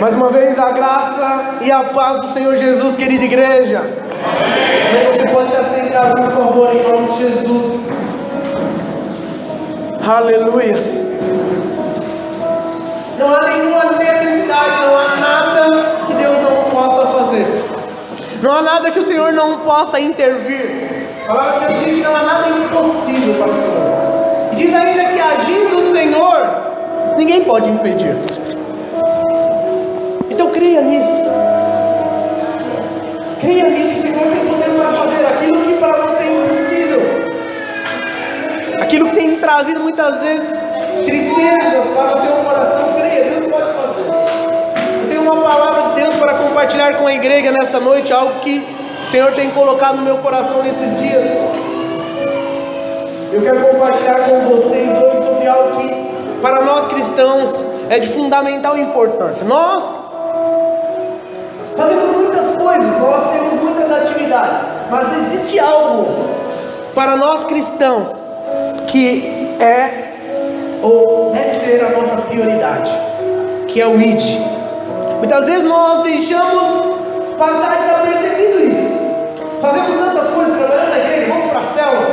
Mais uma vez, a graça e a paz do Senhor Jesus, querida igreja. Você pode se assentar, por favor, em nome de Jesus. Aleluia. Não há nenhuma necessidade, não há nada que Deus não possa fazer. Não há nada que o Senhor não possa intervir. A palavra de Deus diz que não há nada impossível para o Senhor. E diz ainda que agindo o Senhor, ninguém pode impedir. Então creia nisso. Creia nisso. O Senhor tem poder para fazer aquilo que para você é impossível. Aquilo que tem trazido muitas vezes tristeza para o seu coração. Creia, Deus pode fazer. Eu tenho uma palavra de Deus para compartilhar com a igreja nesta noite. Algo que o Senhor tem colocado no meu coração nesses dias. Eu quero compartilhar com vocês hoje sobre algo que para nós cristãos é de fundamental importância. Nós fazemos muitas coisas, nós temos muitas atividades, mas existe algo para nós cristãos que é ou deve ser a nossa prioridade, que é o ID. Muitas vezes nós deixamos passar desapercebido isso. Fazemos tantas coisas, trabalhando na igreja, vamos para a célula,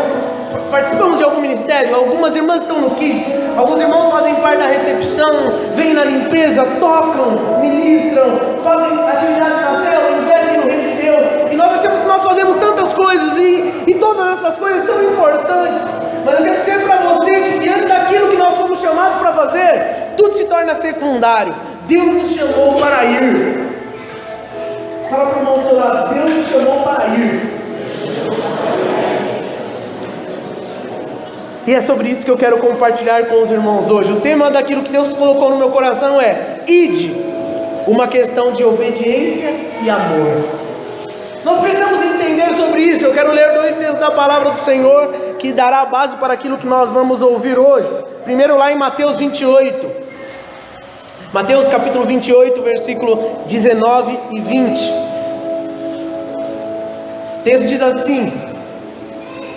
participamos de algum ministério, algumas irmãs estão no kids, alguns irmãos fazem parte da recepção, vêm na limpeza, tocam, ministram, fazem atividade na célula, investem no reino de Deus, e nós achamos que nós fazemos tantas coisas, e todas essas coisas são importantes, mas eu quero dizer para você que diante daquilo que nós fomos chamados para fazer, tudo se torna secundário. Deus nos chamou para ir. Fala para o irmão do seu lado, Deus nos chamou para ir. E é sobre isso que eu quero compartilhar com os irmãos hoje. O tema daquilo que Deus colocou no meu coração é ide, uma questão de obediência e amor. Nós precisamos entender sobre isso. Eu quero ler 2 textos da palavra do Senhor que dará a base para aquilo que nós vamos ouvir hoje. Primeiro lá em Mateus 28. Mateus capítulo 28, versículo 19 e 20. O texto diz assim.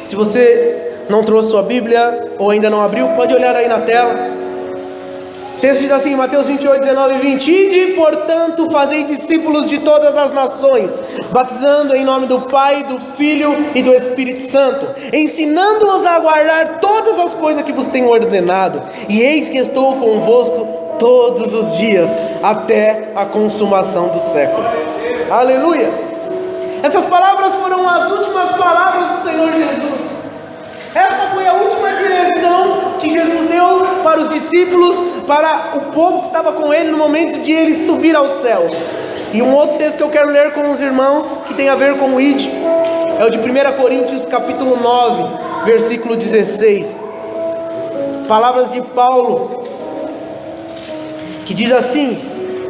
Se você não trouxe sua Bíblia ou ainda não abriu, pode olhar aí na tela. O texto diz assim, Mateus 28, 19 e 20. Ide, portanto, fazei discípulos de todas as nações, batizando em nome do Pai, do Filho e do Espírito Santo, ensinando-os a guardar todas as coisas que vos tenho ordenado. E eis que estou convosco todos os dias, até a consumação do século. Aleluia! Essas palavras foram as últimas palavras do Senhor Jesus. Esta foi a última direção que Jesus deu para os discípulos, para o povo que estava com ele no momento de ele subir aos céus. E um outro texto que eu quero ler com os irmãos, que tem a ver com o ID, é o de 1 Coríntios capítulo 9, versículo 16. Palavras de Paulo, que diz assim: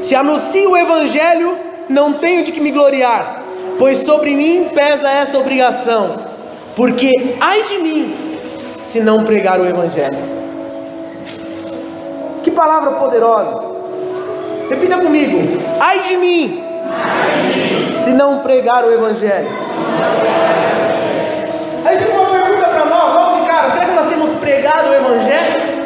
se anuncio o Evangelho, não tenho de que me gloriar, pois sobre mim pesa essa obrigação, porque ai de mim, se não pregar o Evangelho. Que palavra poderosa! Repita comigo: ai de mim, se não pregar o Evangelho. Aí tem uma pergunta para nós, logo de cara: será que nós temos pregado o Evangelho?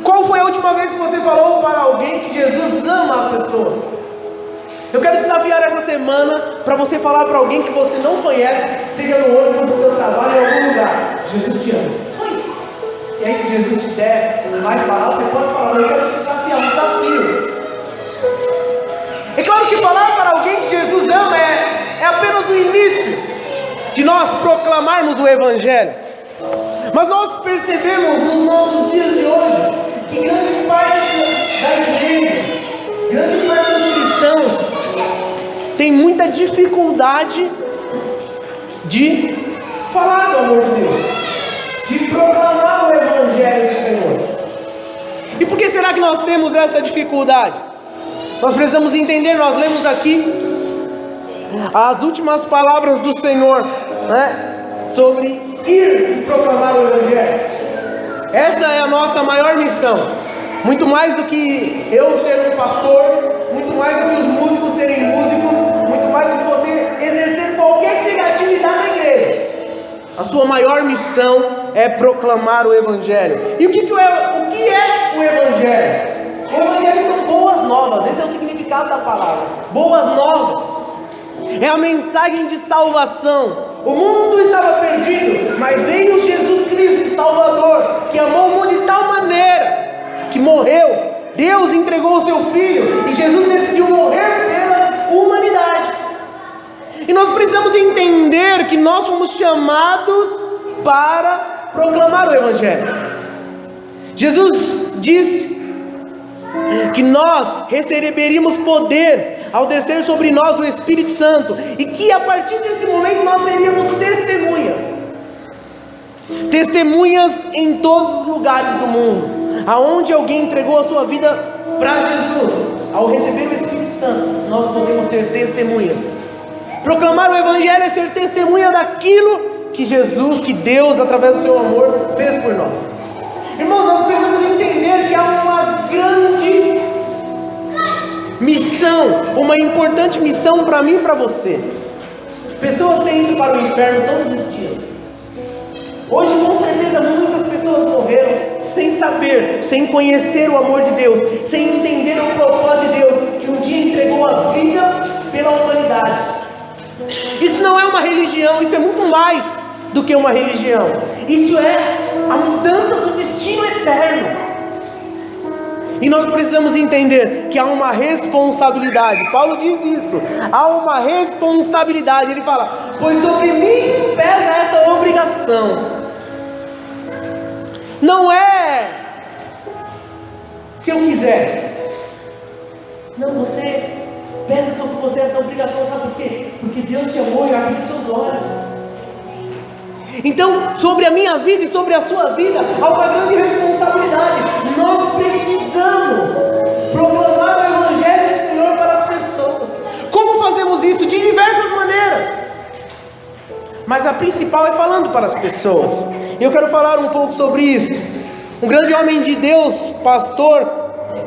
Qual foi a última vez que você falou para alguém que Jesus ama a pessoa? Eu quero desafiar essa semana para você falar para alguém que você não conhece, seja no ônibus, no seu trabalho, em algum lugar: Jesus te ama. E aí, se Jesus te der mais palavras, você pode falar: eu quero te desafiar, um desafio. É claro que falar para alguém que Jesus ama é apenas o início de nós proclamarmos o Evangelho. Mas nós percebemos nos nossos dias de hoje que grande parte da igreja, grande parte dos cristãos tem muita dificuldade de falar do amor de Deus, de proclamar o Evangelho do Senhor. E por que será que nós temos essa dificuldade? Nós precisamos entender. Nós lemos aqui as últimas palavras do Senhor, né, sobre ir e proclamar o Evangelho. Essa é a nossa maior missão. Muito mais do que eu ser um pastor, muito mais do que os músicos serem músicos, muito mais do que você exercer qualquer que seja atividade na igreja. A sua maior missão é proclamar o Evangelho. E o que é o Evangelho? O Evangelho são boas novas. Esse boas novas, é a mensagem de salvação. O mundo estava perdido, mas veio Jesus Cristo, Salvador, que amou o mundo de tal maneira que morreu. Deus entregou o seu Filho e Jesus decidiu morrer pela humanidade. E nós precisamos entender que nós fomos chamados para proclamar o Evangelho. Jesus disse que nós receberíamos poder ao descer sobre nós o Espírito Santo, e que a partir desse momento nós seríamos testemunhas em todos os lugares do mundo. Aonde alguém entregou a sua vida para Jesus, ao receber o Espírito Santo, nós podemos ser testemunhas. Proclamar o Evangelho é ser testemunha daquilo que Jesus, que Deus, através do seu amor, fez por nós. Irmãos, nós precisamos entender que há uma grande missão, uma importante missão para mim e para você. Pessoas têm ido para o inferno todos os dias. Hoje, com certeza, muitas pessoas morreram sem saber, sem conhecer o amor de Deus, sem entender o propósito de Deus, que um dia entregou a vida pela humanidade. Isso não é uma religião, isso é muito mais do que uma religião. Isso é a mudança do destino eterno. E nós precisamos entender que há uma responsabilidade. Paulo diz isso, há uma responsabilidade. Ele fala: pois sobre mim pesa essa obrigação. Não é se eu quiser. Não, você pesa sobre você essa obrigação. Sabe por quê? Porque Deus te amou e abriu seus olhos. Então, sobre a minha vida e sobre a sua vida, há uma grande responsabilidade. Nós precisamos proclamar o Evangelho do Senhor para as pessoas. Como fazemos isso? De diversas maneiras. Mas a principal é falando para as pessoas. Eu quero falar um pouco sobre isso. Um grande homem de Deus, pastor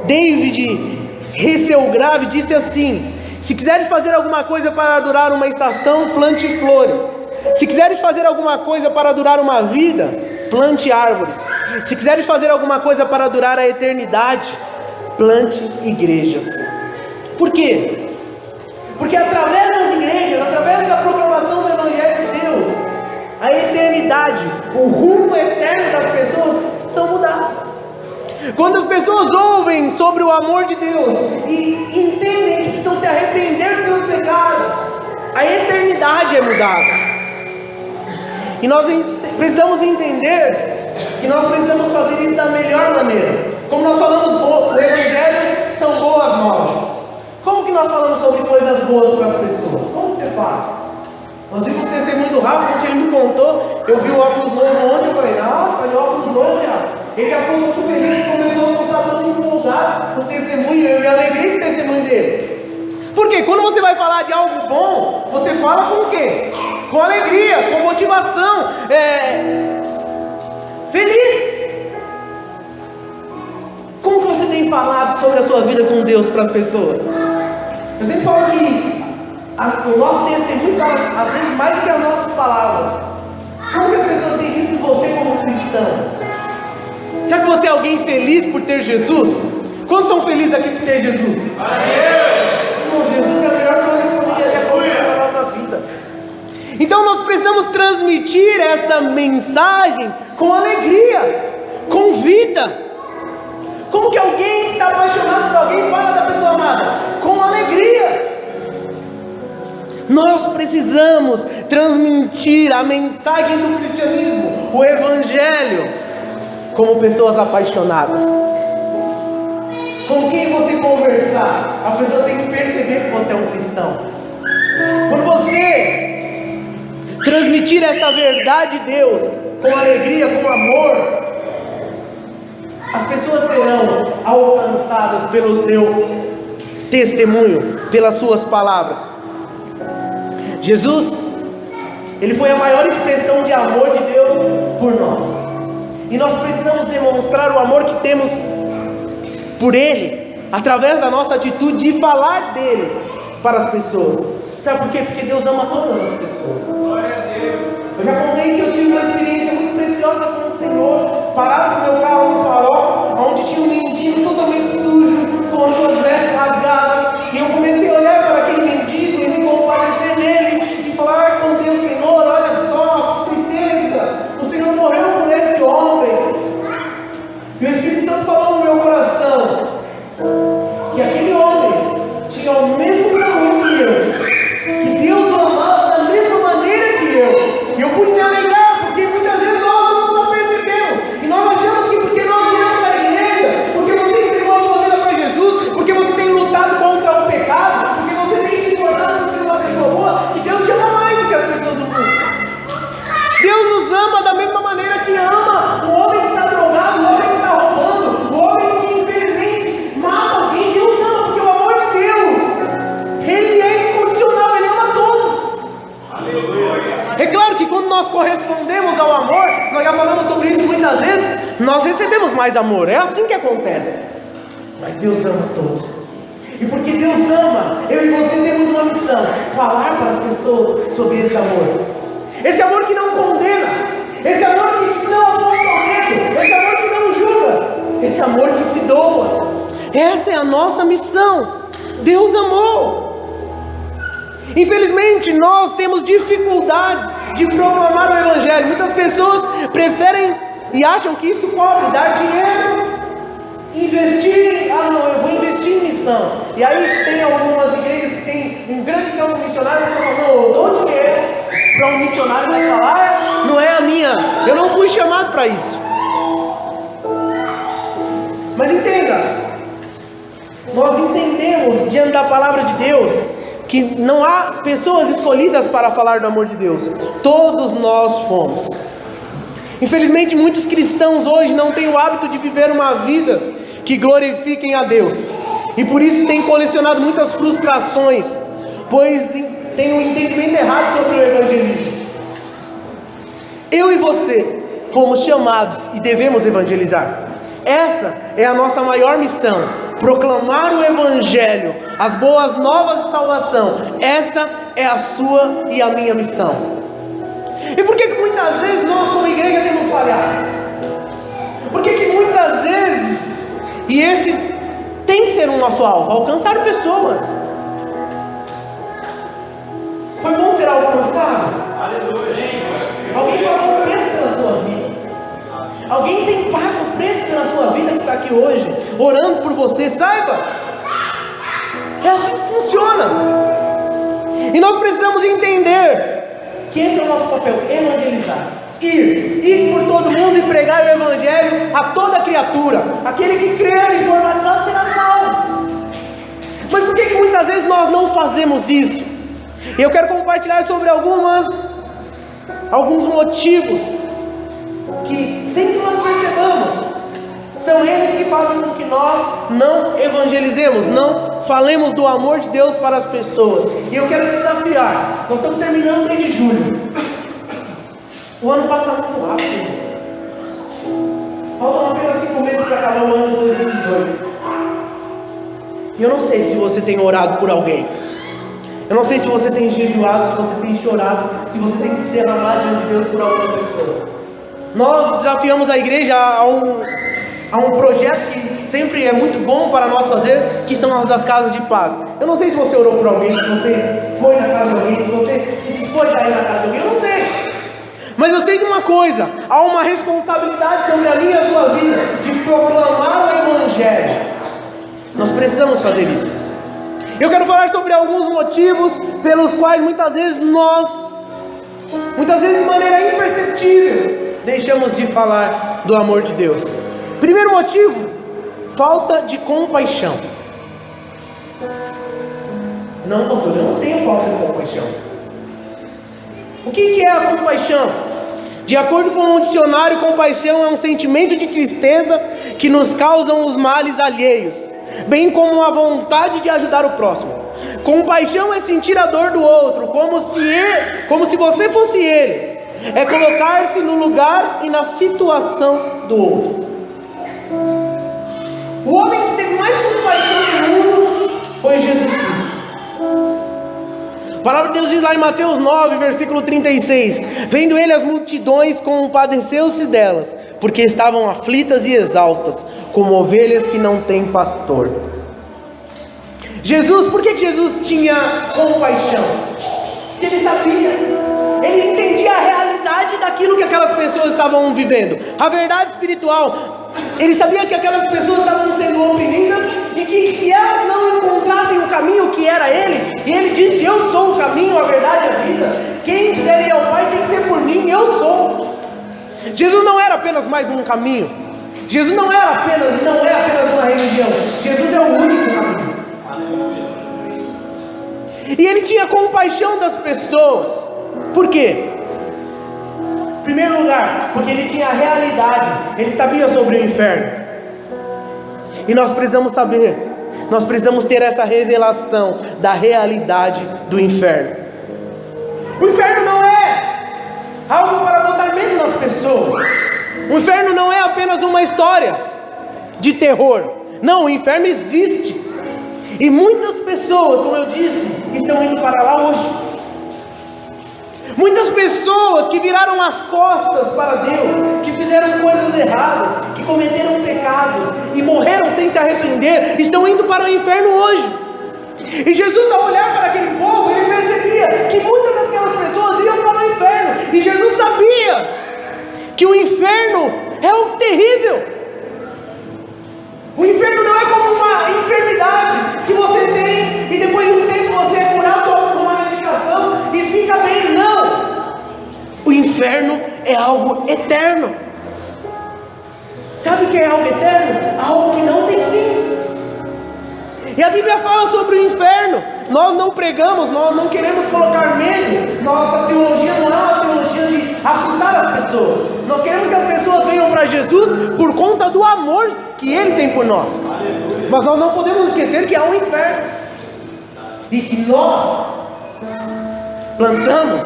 David Hasselgrave, disse assim: se quiseres fazer alguma coisa para durar uma estação, plante flores. Se quiseres fazer alguma coisa para durar uma vida, plante árvores. Se quiseres fazer alguma coisa para durar a eternidade, plante igrejas. Por quê? Porque através das igrejas, através da proclamação do Evangelho de Deus, a eternidade, o rumo eterno das pessoas são mudados. Quando as pessoas ouvem sobre o amor de Deus e entendem que precisam se arrepender dos seus pecados, a eternidade é mudada. E nós precisamos entender que nós precisamos fazer isso da melhor maneira. Como nós falamos, o Evangelho são boas novas. Como que nós falamos sobre coisas boas para as pessoas? Como você fala? Nós vimos o testemunho do Rafa, que ele me contou. Eu vi o óculos novo ontem, eu falei: nossa, tá de óculos novo, Rafa. Ele ficou muito feliz, começou a contar todo empolgado o testemunho. Eu me alegrei com o testemunho dele. Porque quando você vai falar de algo bom, você fala com o quê? Com alegria, com motivação, feliz. Como que você tem falado sobre a sua vida com Deus para as pessoas? Eu sempre falo que o nosso testemunho fala às vezes mais do que as nossas palavras. Como que as pessoas têm visto você como cristão? Será que você é alguém feliz por ter Jesus? Quantos são felizes aqui por ter Jesus? Jesus é a melhor coisa que poderia acontecer na nossa vida. Então nós precisamos transmitir essa mensagem com alegria, com vida. Como que alguém que está apaixonado por alguém fala da pessoa amada? Com alegria. Nós precisamos transmitir a mensagem do cristianismo, o Evangelho, como pessoas apaixonadas. Com quem você conversar, a pessoa tem que perceber que você é um cristão. Quando você transmitir essa verdade de Deus com alegria, com amor, as pessoas serão alcançadas pelo seu testemunho, pelas suas palavras. Jesus, ele foi a maior expressão de amor de Deus por nós. E nós precisamos demonstrar o amor que temos por Ele, através da nossa atitude de falar dele para as pessoas. Sabe por quê? Porque Deus ama todas as pessoas. Glória a Deus. Eu já contei que eu tive uma experiência muito preciosa com o Senhor, parado com o meu carro no farol, onde tinha um mendigo totalmente sujo, com as suas vestes rasgadas, e eu comecei a olhar para que aquele homem tinha o mesmo amor que eu, que Deus o amava da mesma maneira que eu. E eu pude me alegrar, porque muitas vezes nós não percebemos. E nós achamos que porque nós viemos à igreja, porque você entregou a sua vida para Jesus, porque você tem lutado contra o pecado, porque você tem se esforçado por ser uma pessoa boa, que Deus te ama mais do que as pessoas do mundo. Deus nos ama da mesma maneira que ama o homem que está drogado, o homem que está roubando, o homem que infelizmente mata alguém. Deus ama, porque o amor de Deus, Ele é incondicional, Ele ama todos. Aleluia. É claro que quando nós correspondemos ao amor, nós já falamos sobre isso muitas vezes, nós recebemos mais amor, é assim que acontece. Mas Deus ama todos. E porque Deus ama, eu e você temos uma missão: falar para as pessoas sobre esse amor. Esse amor que não condena, esse amor que não aponta o dedo, esse amor que não julga, esse amor que se doa. Essa é a nossa missão. Deus amou. Infelizmente nós temos dificuldades de proclamar o Evangelho. Muitas pessoas preferem e acham que isso cobre, dar dinheiro, investir, não, eu vou investir em missão. E aí tem algumas igrejas que tem um grande campo missionário, você fala, não, eu dou dinheiro para um missionário vai falar, não é a minha, eu não fui chamado para isso. Mas entenda, nós entendemos diante da palavra de Deus que não há pessoas escolhidas para falar do amor de Deus. Todos nós fomos. Infelizmente muitos cristãos hoje não têm o hábito de viver uma vida que glorifiquem a Deus, e por isso têm colecionado muitas frustrações, pois tem um entendimento errado sobre o evangelismo. Eu e você fomos chamados e devemos evangelizar. Essa é a nossa maior missão: proclamar o evangelho, as boas novas de salvação. Essa é a sua e a minha missão. E por que muitas vezes nós como igreja temos falhado? Por que muitas vezes, e esse tem que ser o nosso alvo, alcançar pessoas. Foi bom ser alcançado? Aleluia. Alguém pagou o preço pela sua vida. Alguém tem pago o preço pela sua vida que está aqui hoje, orando por você, saiba. É assim que funciona. E nós precisamos entender que esse é o nosso papel: evangelizar. Ir por todo mundo e pregar o evangelho a toda criatura. Alguém que crer e for batizado será salvo. Mas por que muitas vezes nós não fazemos isso? E eu quero compartilhar sobre alguns motivos que sempre nós percebamos, são eles que fazem com que nós não evangelizemos, não falemos do amor de Deus para as pessoas. E eu quero desafiar, nós estamos terminando o mês de julho, o ano passa muito rápido, faltam apenas 5 meses para acabar o ano de 2018, e eu não sei se você tem orado por alguém. Eu não sei se você tem jejuado, se você tem chorado, se você tem que se derramar diante de Deus por alguma pessoa. Nós desafiamos a igreja a um projeto que sempre é muito bom para nós fazer, que são as das casas de paz. Eu não sei se você orou por alguém, se você foi na casa de alguém, se você se dispôs a ir na casa de alguém, eu não sei. Mas eu sei de uma coisa: há uma responsabilidade sobre a minha e a sua vida de proclamar o Evangelho. Nós precisamos fazer isso. Eu quero falar sobre alguns motivos pelos quais muitas vezes de maneira imperceptível, deixamos de falar do amor de Deus. Primeiro motivo: falta de compaixão. Não, pastor, eu não tenho falta de compaixão. O que é a compaixão? De acordo com o dicionário, compaixão é um sentimento de tristeza que nos causam os males alheios, bem como a vontade de ajudar o próximo. Compaixão é sentir a dor do outro, como se você fosse ele. É colocar-se no lugar e na situação do outro. O homem que teve mais compaixão no mundo foi Jesus Cristo. A palavra de Deus diz lá em Mateus 9, versículo 36: vendo ele as multidões, compadeceu-se delas, porque estavam aflitas e exaustas, como ovelhas que não têm pastor. Jesus, por que Jesus tinha compaixão? Porque ele sabia, ele entendia a realidade daquilo que aquelas pessoas estavam vivendo, a verdade espiritual. Ele sabia que aquelas pessoas estavam sendo oprimidas e que se elas caminho que era Ele, e Ele disse: eu sou o caminho, a verdade e a vida. Quem quiser ir ao Pai tem que ser por mim, eu sou. Jesus não era apenas mais um caminho. Jesus não é apenas uma religião. Jesus é o único caminho. E Ele tinha compaixão das pessoas. Por quê? Em primeiro lugar, porque Ele tinha a realidade. Ele sabia sobre o inferno. E nós precisamos saber, nós precisamos ter essa revelação da realidade do inferno. O inferno não é algo para botar medo nas pessoas. O inferno não é apenas uma história de terror. Não, o inferno existe. E muitas pessoas, como eu disse, estão indo para lá hoje. Muitas pessoas que viraram as costas para Deus, que fizeram coisas erradas, que cometeram pecados e morreram sem se arrepender, estão indo para o inferno hoje. E Jesus, ao olhar para aquele povo, Ele percebia que muitas daquelas pessoas iam para o inferno. E Jesus sabia que o inferno é algo terrível. O inferno não é como uma enfermidade que você tem e depois de um tempo você é curado com uma medicação e fica bem. Não! O inferno é algo eterno. Sabe o que é algo eterno? Algo que não tem fim. E a Bíblia fala sobre o inferno. Nós não pregamos, nós não queremos colocar medo. Nossa teologia não é uma teologia de assustar as pessoas. Nós queremos que as pessoas venham para Jesus por conta do amor que Ele tem por nós. Mas nós não podemos esquecer que há um inferno. E que nós plantamos,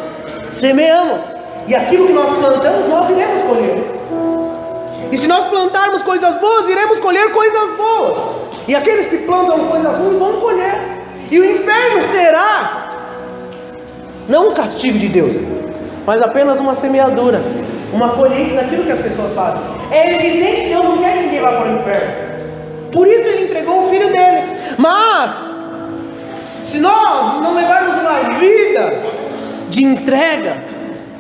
semeamos. E aquilo que nós plantamos, nós iremos colher. E se nós plantarmos coisas boas, iremos colher coisas boas. E aqueles que plantam coisas ruins vão colher. E o inferno será não um castigo de Deus, mas apenas uma semeadura, uma colheita daquilo que as pessoas fazem. É evidente que Deus não quer que ninguém vá para o inferno. Por isso Ele entregou o Filho dele. Mas se nós não levarmos uma vida de entrega,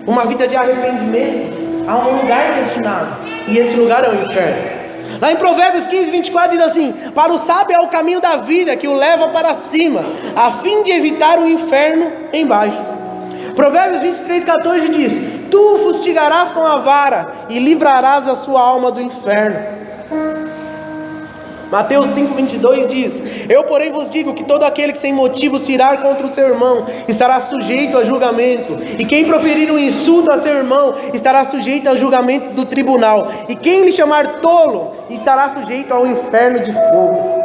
uma vida de arrependimento, há um lugar destinado, e esse lugar é o inferno. Lá em Provérbios 15, 24 diz assim: para o sábio é o caminho da vida que o leva para cima, a fim de evitar o inferno embaixo. Provérbios 23, 14 diz: tu o fustigarás com a vara e livrarás a sua alma do inferno. Mateus 5, 22 diz: eu porém vos digo que todo aquele que sem motivo se irar contra o seu irmão estará sujeito a julgamento, e quem proferir um insulto a seu irmão estará sujeito ao julgamento do tribunal, e quem lhe chamar tolo estará sujeito ao inferno de fogo.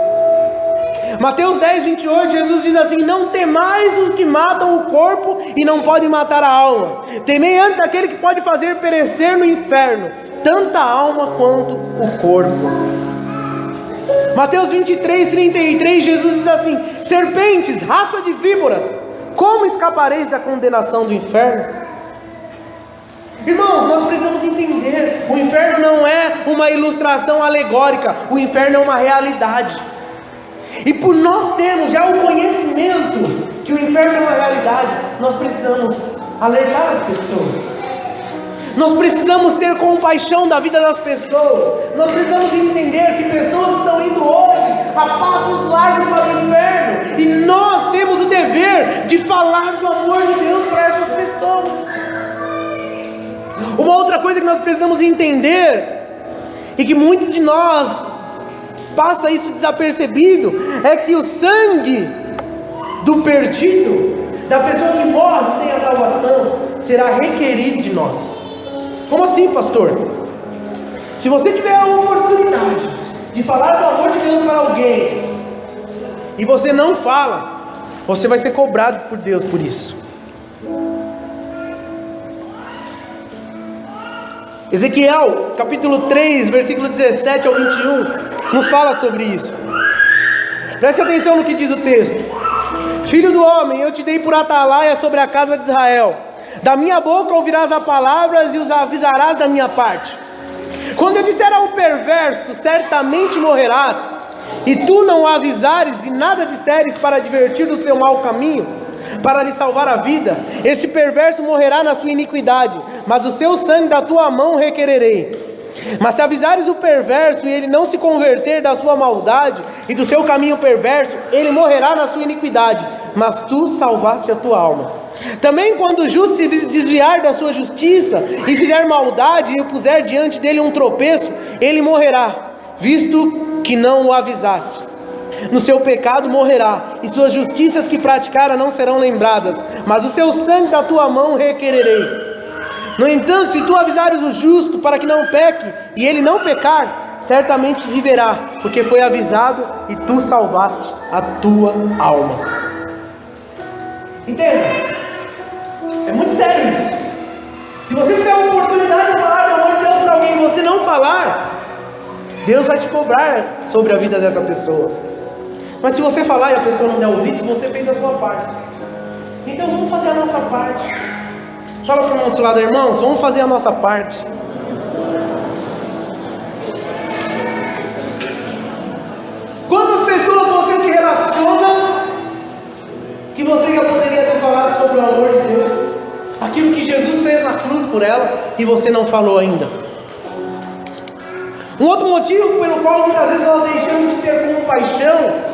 Mateus 10, 28, Jesus diz assim: não temais os que matam o corpo e não podem matar a alma, temei antes aquele que pode fazer perecer no inferno tanto a alma quanto o corpo. Mateus 23, 33, Jesus diz assim: serpentes, raça de víboras, como escapareis da condenação do inferno? Irmãos, nós precisamos entender, o inferno não é uma ilustração alegórica, o inferno é uma realidade. E por nós termos já o conhecimento que o inferno é uma realidade, nós precisamos alertar as pessoas. Nós precisamos ter compaixão da vida das pessoas. Nós precisamos entender que pessoas estão indo hoje a passos largos para o inferno, e nós temos o dever de falar do amor de Deus para essas pessoas. Uma outra coisa que nós precisamos entender, e que muitos de nós passa isso desapercebido, é que o sangue do perdido, da pessoa que morre sem a salvação, será requerido de nós. Como assim, pastor? Se você tiver a oportunidade de falar do amor de Deus para alguém e você não fala, você vai ser cobrado por Deus por isso. Ezequiel capítulo 3, versículo 17 ao 21 nos fala sobre isso. Preste atenção no que diz o texto: filho do homem, eu te dei por atalaia sobre a casa de Israel. Da minha boca ouvirás as palavras e os avisarás da minha parte. Quando eu disser ao perverso, certamente morrerás, e tu não o avisares e nada disseres para advertir do seu mau caminho, para lhe salvar a vida, esse perverso morrerá na sua iniquidade, mas o seu sangue da tua mão requererei. Mas se avisares o perverso e ele não se converter da sua maldade e do seu caminho perverso, ele morrerá na sua iniquidade, mas tu salvaste a tua alma. Também quando o justo se desviar da sua justiça e fizer maldade e puser diante dele um tropeço, ele morrerá, visto que não o avisaste. No seu pecado morrerá, e suas justiças que praticara não serão lembradas, mas o seu sangue da tua mão requererei. No entanto, se tu avisares o justo para que não peque, e ele não pecar, certamente viverá, porque foi avisado e tu salvaste a tua alma. Entenda? É muito sério isso. Se você tiver a oportunidade de falar do amor de Deus para alguém e você não falar, Deus vai te cobrar sobre a vida dessa pessoa. Mas se você falar e a pessoa não der ouvido, você fez a sua parte. Então vamos fazer a nossa parte. Fala para o nosso lado, irmãos, vamos fazer a nossa parte. Quantas pessoas você se relaciona que você já poderia ter falado sobre o amor de Deus? Aquilo que Jesus fez na cruz por ela e você não falou ainda. Um outro motivo pelo qual muitas vezes nós deixamos de ter compaixão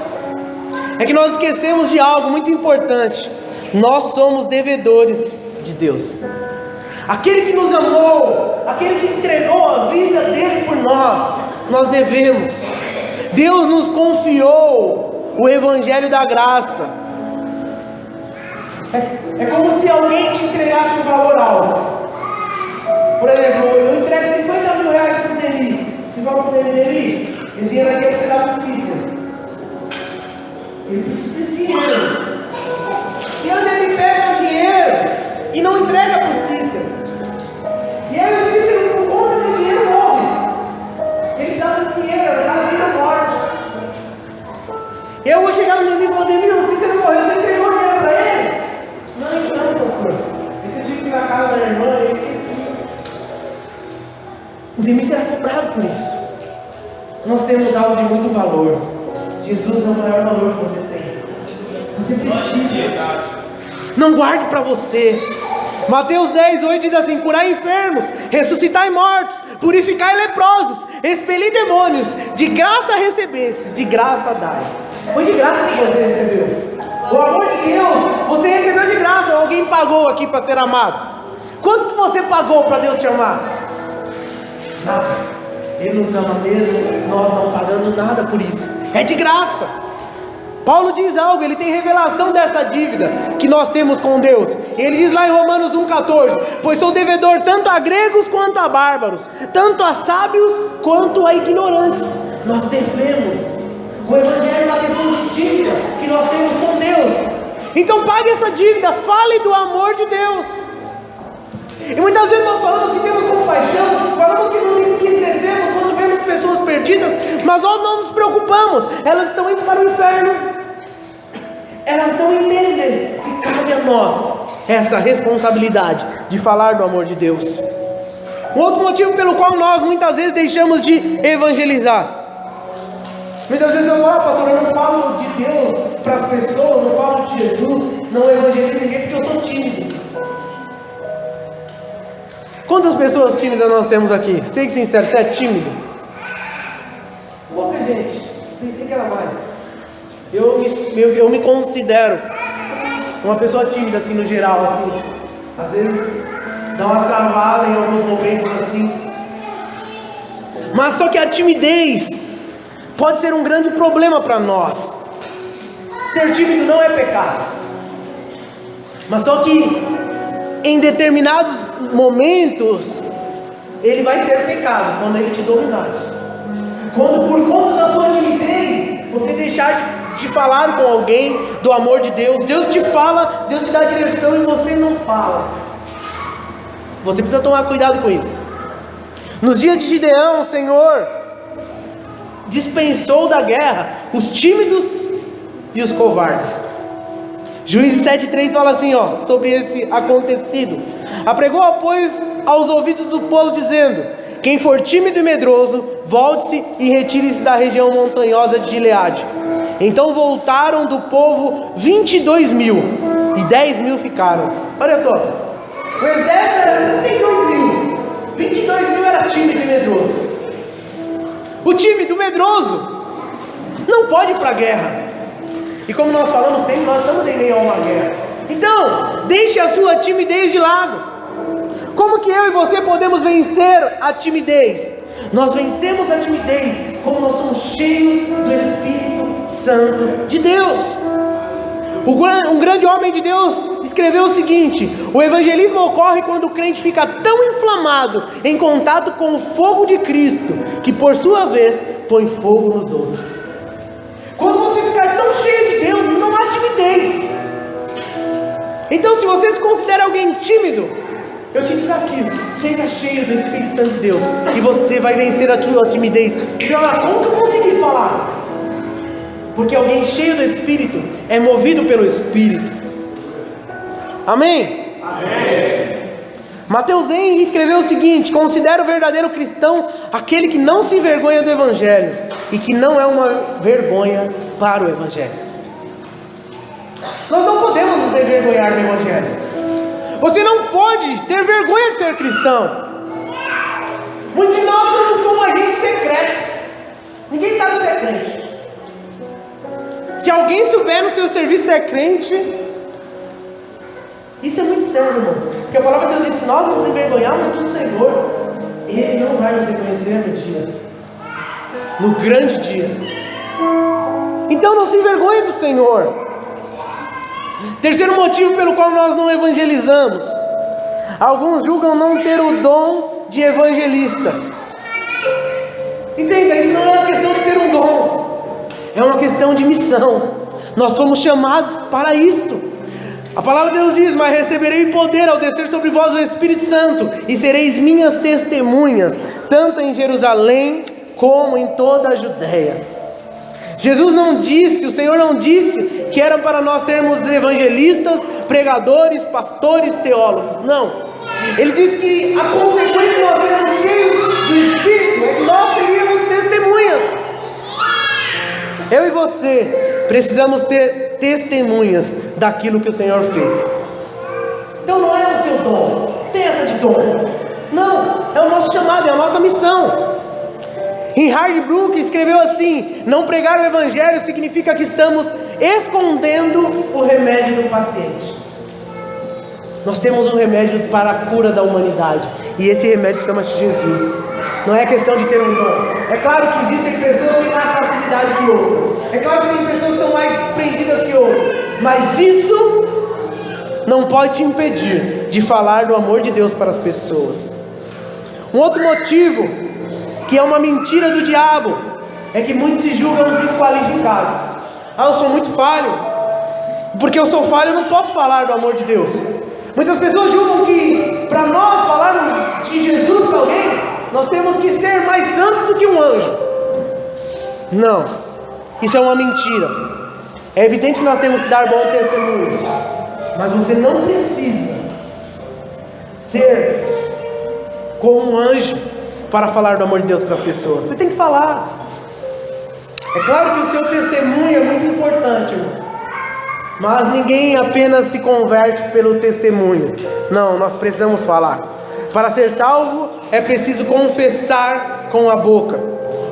é que nós esquecemos de algo muito importante. Nós somos devedores de Deus. Aquele que nos amou, aquele que entregou a vida dele por nós, nós devemos. Deus nos confiou o evangelho da graça. É como se alguém te entregasse um valor alto. Por exemplo, eu entrego 50 mil reais para o Deni. Você fala para o Deni, esse dinheiro aqui é para você dar para o Cícero. Ele precisa desse dinheiro. E onde ele pega o dinheiro e não entrega para o Cícero. E aí o Cícero, por conta desse dinheiro, morre. Ele dá esse dinheiro, ele dá a vida morte. Eu vou chegar no Demi e falar, Demi, o Cícero morreu, você entregou o dinheiro para ele? Não, pastor. Eu tive que ir na casa da irmã e esqueci. O Demi será cobrado por isso. Nós temos algo de muito valor. Jesus é o maior valor que você tem. Você precisa. Não guarde para você. Mateus 10:8 diz assim: curai enfermos, ressuscitai mortos, purificai leprosos, expelir demônios, de graça recebestes, de graça dai. Foi de graça que você recebeu. O amor de Deus, você recebeu de graça, ou alguém pagou aqui para ser amado? Quanto que você pagou para Deus te amar? Nada. Ele nos ama mesmo, nós não pagamos nada por isso. É de graça. Paulo diz algo, ele tem revelação dessa dívida que nós temos com Deus. Ele diz lá em Romanos 1,14: pois sou devedor tanto a gregos quanto a bárbaros, tanto a sábios quanto a ignorantes. Nós devemos. O evangelho é uma questão de dívida que nós temos com Deus. Então pague essa dívida, fale do amor de Deus. E muitas vezes nós falamos que temos compaixão, falamos que nos entristecemos quando vemos pessoas perdidas, mas nós não nos preocupamos, elas estão indo para o inferno. Elas não entendem que cabe a nós essa responsabilidade de falar do amor de Deus. Um outro motivo pelo qual nós muitas vezes deixamos de evangelizar. Muitas vezes eu falo, pastor, eu não falo de Deus para as pessoas, não falo de Jesus, não evangelizo ninguém porque eu sou tímido. Quantas pessoas tímidas nós temos aqui? Seja sincero, você é tímido? Pouca gente, pensei que era mais. Eu me considero uma pessoa tímida assim no geral, assim. Às vezes dá uma travada em alguns momentos assim. Mas só que a timidez pode ser um grande problema para nós. Ser tímido não é pecado. Mas só que em determinados momentos ele vai ser pecado quando ele te dominar. Quando por conta da sua timidez você deixar de falar com alguém do amor de Deus, Deus te fala, Deus te dá direção e você não fala. Você precisa tomar cuidado com isso. Nos dias de Gideão, o Senhor dispensou da guerra os tímidos e os covardes. Juízes 7:3 fala assim, sobre esse acontecido: apregou, pois, aos ouvidos do povo, dizendo: quem for tímido e medroso, volte-se e retire-se da região montanhosa de Gileade. Então voltaram do povo 22.000 e 10.000 ficaram. Olha só, o exército era 32.000, 22.000 era tímido e medroso. O tímido, o medroso, não pode ir para a guerra. E como nós falamos sempre, nós estamos em meio a uma guerra. Então, deixe a sua timidez de lado. Como que eu e você podemos vencer a timidez? Nós vencemos a timidez como nós somos cheios do Espírito Santo de Deus. Um grande homem de Deus escreveu o seguinte: o evangelismo ocorre quando o crente fica tão inflamado em contato com o fogo de Cristo, que por sua vez põe fogo nos outros. Quando você ficar tão cheio de Deus, não há timidez. Então, se você se considera alguém tímido, eu te desafio, seja cheio do Espírito Santo de Deus, e você vai vencer a sua timidez. Você vai falar: como que eu consegui falar? Porque alguém cheio do Espírito é movido pelo Espírito. Amém? Amém. Mateus Henry escreveu o seguinte: considera o verdadeiro cristão aquele que não se envergonha do Evangelho e que não é uma vergonha para o Evangelho. Nós não podemos nos envergonhar do Evangelho. Você não pode ter vergonha de ser cristão. Muitos de nós somos como agentes secretos. Ninguém sabe que você é crente. Se alguém souber no seu serviço se é crente, isso é muito sério, irmão. Porque a palavra de Deus diz: se nós nos envergonharmos do Senhor, Ele não vai nos reconhecer no dia, no grande dia. Então não se envergonhe do Senhor. Terceiro motivo pelo qual nós não evangelizamos: alguns julgam não ter o dom de evangelista. Entenda, isso não é uma questão de ter um dom, é uma questão de missão. Nós fomos chamados para isso. A palavra de Deus diz: mas receberei poder ao descer sobre vós o Espírito Santo, e sereis minhas testemunhas, tanto em Jerusalém como em toda a Judéia. Jesus não disse, o Senhor não disse que era para nós sermos evangelistas, pregadores, pastores, teólogos. Não. Ele disse que a consequência de nós sermos cheios do Espírito é que nós seríamos testemunhas. Eu e você precisamos ter testemunhas daquilo que o Senhor fez. Então não é o seu dom, tem essa de dom. Não, é o nosso chamado, é a nossa missão. Howard Brook escreveu assim: não pregar o Evangelho significa que estamos escondendo o remédio do paciente. Nós temos um remédio para a cura da humanidade, e esse remédio chama-se Jesus. Não é questão de ter um dom. É claro que existem pessoas que têm mais facilidade que outras. É claro que tem pessoas que são mais desprendidas que outras. Mas isso não pode te impedir de falar do amor de Deus para as pessoas. Um outro motivo, que é uma mentira do diabo, é que muitos se julgam desqualificados. Eu sou muito falho. Porque eu sou falho, eu não posso falar do amor de Deus. Muitas pessoas julgam que para nós falarmos de Jesus para alguém, nós temos que ser mais santos do que um anjo. Não, isso é uma mentira. É evidente que nós temos que dar bom testemunho, mas você não precisa ser como um anjo para falar do amor de Deus para as pessoas. Você tem que falar. É claro que o seu testemunho é muito importante, irmão, mas ninguém apenas se converte pelo testemunho. Não, nós precisamos falar. Para ser salvo é preciso confessar com a boca.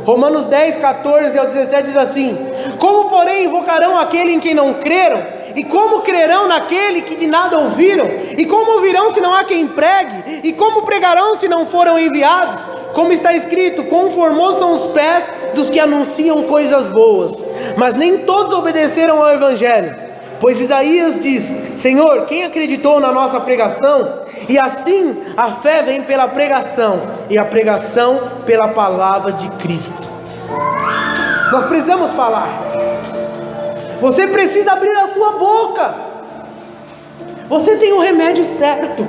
Romanos 10, 14 ao 17 diz assim: como porém invocarão aquele em quem não creram? E como crerão naquele que de nada ouviram? E como ouvirão se não há quem pregue? E como pregarão se não foram enviados? Como está escrito: quão formosos são os pés dos que anunciam coisas boas. Mas nem todos obedeceram ao Evangelho. Pois Isaías diz: Senhor, quem acreditou na nossa pregação? E assim a fé vem pela pregação, e a pregação pela palavra de Cristo. Nós precisamos falar. Você precisa abrir a sua boca. Você tem o remédio certo.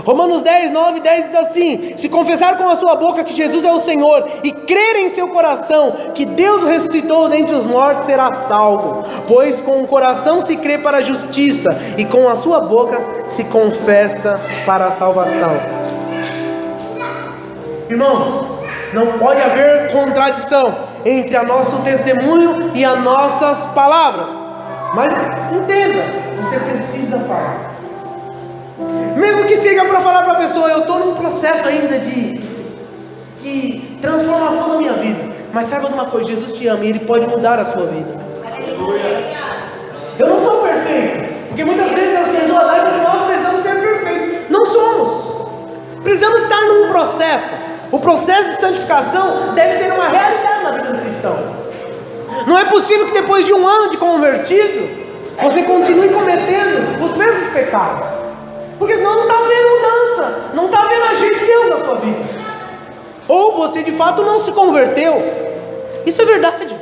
Romanos 10, 9 e 10 diz assim: se confessar com a sua boca que Jesus é o Senhor e crer em seu coração que Deus o ressuscitou dentre os mortos, será salvo. Pois com o coração se crê para a justiça e com a sua boca se confessa para a salvação. Irmãos, não pode haver contradição entre o nosso testemunho e as nossas palavras. Mas entenda, você precisa falar. Mesmo que seja para falar para a pessoa: eu estou num processo ainda de de transformação na minha vida. Mas saiba de uma coisa, Jesus te ama e Ele pode mudar a sua vida. Eu não sou perfeito, porque muitas vezes as pessoas acham que nós precisamos ser perfeitos. Não somos. Precisamos estar num processo. O processo de santificação deve ser uma realidade na vida do cristão. Não é possível que depois de um ano de convertido, você continue cometendo os mesmos pecados. Porque senão não está vendo mudança, não está vendo agir de Deus na sua vida. Ou você de fato não se converteu. Isso é verdade.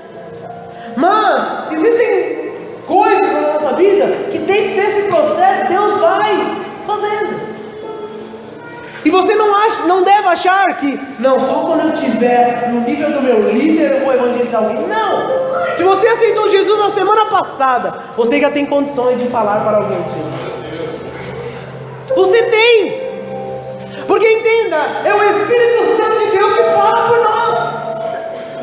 Mas existem coisas na nossa vida que dentro desse processo Deus vai fazendo. E você não deve achar que, não, só quando eu estiver no nível do meu líder eu vou evangelizar alguém. Não! Se você aceitou Jesus na semana passada, você já tem condições de falar para alguém de Jesus. Você tem! Porque entenda, é o Espírito Santo de Deus que fala por nós.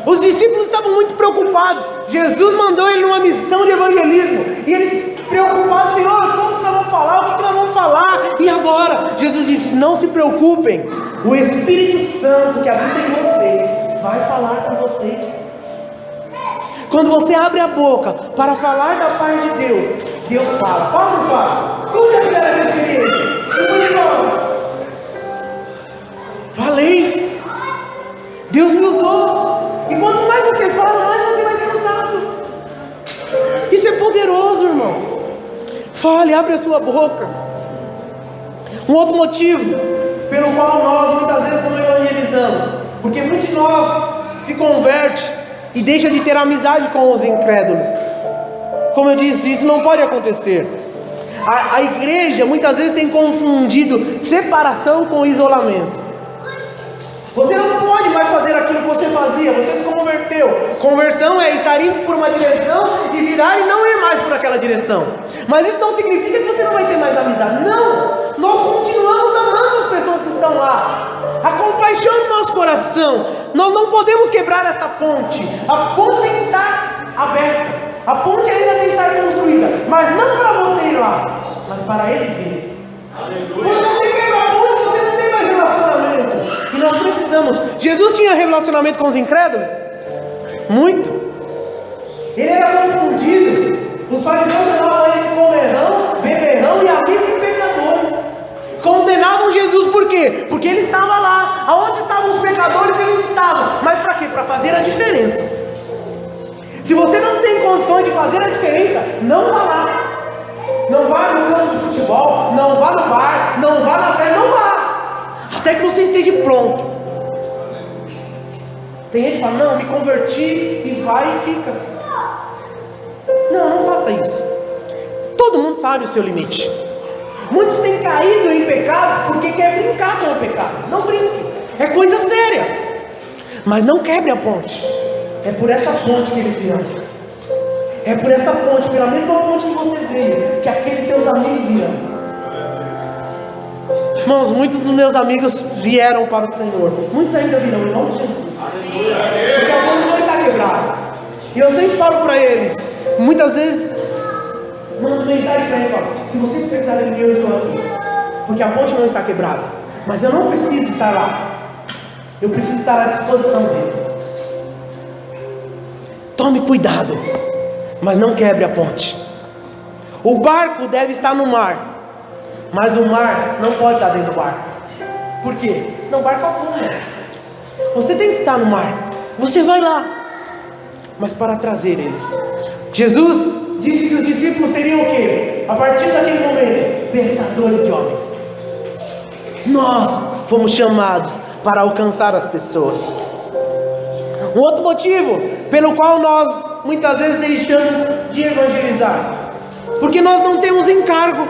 Os discípulos estavam muito preocupados. Jesus mandou ele numa missão de evangelismo. E ele preocupado, Senhor, como que nós vamos falar? O que nós vamos falar? E agora? Jesus disse, não se preocupem. O Espírito Santo que habita em vocês vai falar com vocês. Quando você abre a boca para falar da parte de Deus, Deus fala. Fala, meu pai. Como é que era essa experiência? Falei. Deus me usou. E quanto mais você fala, mais você vai ser usado. Isso é poderoso, irmãos. Fale, abre a sua boca. Um outro motivo pelo qual nós muitas vezes não evangelizamos, porque muitos de nós se converte e deixa de ter amizade com os incrédulos. Como eu disse, isso não pode acontecer. A igreja muitas vezes tem confundido separação com isolamento. Você não pode mais fazer aquilo que você fazia, você se converteu. Conversão é estar indo por uma direção e virar e não ir mais por aquela direção. Mas isso não significa que você não vai ter mais amizade. Não! Nós continuamos amando as pessoas que estão lá. A compaixão no nosso coração. Nós não podemos quebrar essa ponte. A ponte tem que estar aberta. A ponte ainda tem que estar construída. Mas não para você ir lá, mas para ele vir. Quando você quebra a ponte, você não tem mais relacionamento. E nós precisamos. Jesus tinha relacionamento com os incrédulos? Muito. Ele era confundido. Os fariseus chamavam ele de comerão, beberrão e amigo de pecadores. Condenavam Jesus por quê? Porque ele estava lá. Aonde estavam os pecadores, ele estava. Mas para quê? Para fazer a diferença. Se você não tem condições de fazer a diferença, não vá lá. Não vá no campo de futebol, não vá no bar, não vá na festa, não vá. Até que você esteja pronto. Tem gente que fala, não, me converti e vai e fica. Não, não faça isso. Todo mundo sabe o seu limite. Muitos têm caído em pecado porque quer brincar com o pecado. Não brinque, é coisa séria. Mas não quebre a ponte. É por essa ponte que eles virão. É por essa ponte, pela mesma ponte que você veio, que aqueles seus amigos virão. Irmãos, muitos dos meus amigos vieram para o Senhor. Muitos ainda virão, em nome de Jesus. Porque a ponte não está quebrada. E eu sempre falo para eles, muitas vezes, mando mensagem para eles, falo, se vocês precisarem de mim, eu estou aqui. Porque a ponte não está quebrada. Mas eu não preciso estar lá. Eu preciso estar à disposição deles. Tome cuidado, mas não quebre a ponte. O barco deve estar no mar, mas o mar não pode estar dentro do barco. Por quê? Não, o barco afunda. Você tem que estar no mar. Você vai lá, mas para trazer eles. Jesus disse que os discípulos seriam o quê? A partir daquele momento, pescadores de homens. Nós fomos chamados para alcançar as pessoas. Um outro motivo pelo qual nós muitas vezes deixamos de evangelizar, porque nós não temos encargo.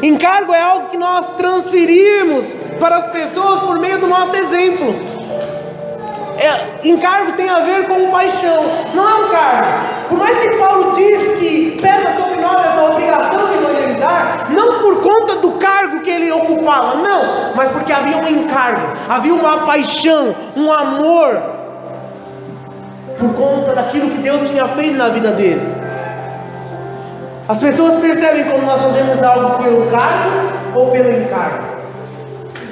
Encargo é algo que nós transferimos para as pessoas por meio do nosso exemplo. Encargo tem a ver com paixão, não é um cargo. Por mais que Paulo diz que pesa sobre nós essa obrigação de evangelizar, não por conta do cargo que ele ocupava, não, mas porque havia um encargo, havia uma paixão, um amor, por conta daquilo que Deus tinha feito na vida dele. As pessoas percebem como nós fazemos algo pelo cargo ou pelo encargo.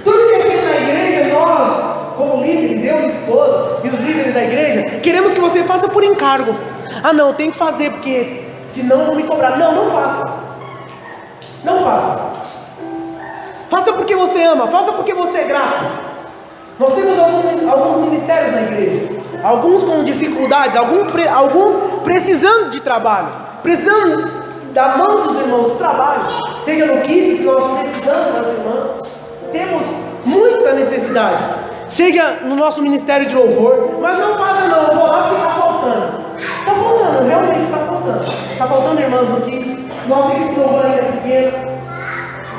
Tudo que é feito na igreja, nós, como líderes, eu e a esposa, e os líderes da igreja, queremos que você faça por encargo. Ah não, tem que fazer, porque senão vão me cobrar. Não, não faça. Não faça. Faça porque você ama, faça porque você é grato. Nós temos alguns ministérios na igreja, alguns com dificuldades, alguns precisando de trabalho, precisando da mão dos irmãos do trabalho, seja no Kids, que nós precisamos das irmãs, temos muita necessidade, seja no nosso ministério de louvor, mas não faça não, eu vou lá porque está faltando, realmente está faltando irmãs no Kids, nossa equipe de louvor ainda é pequena,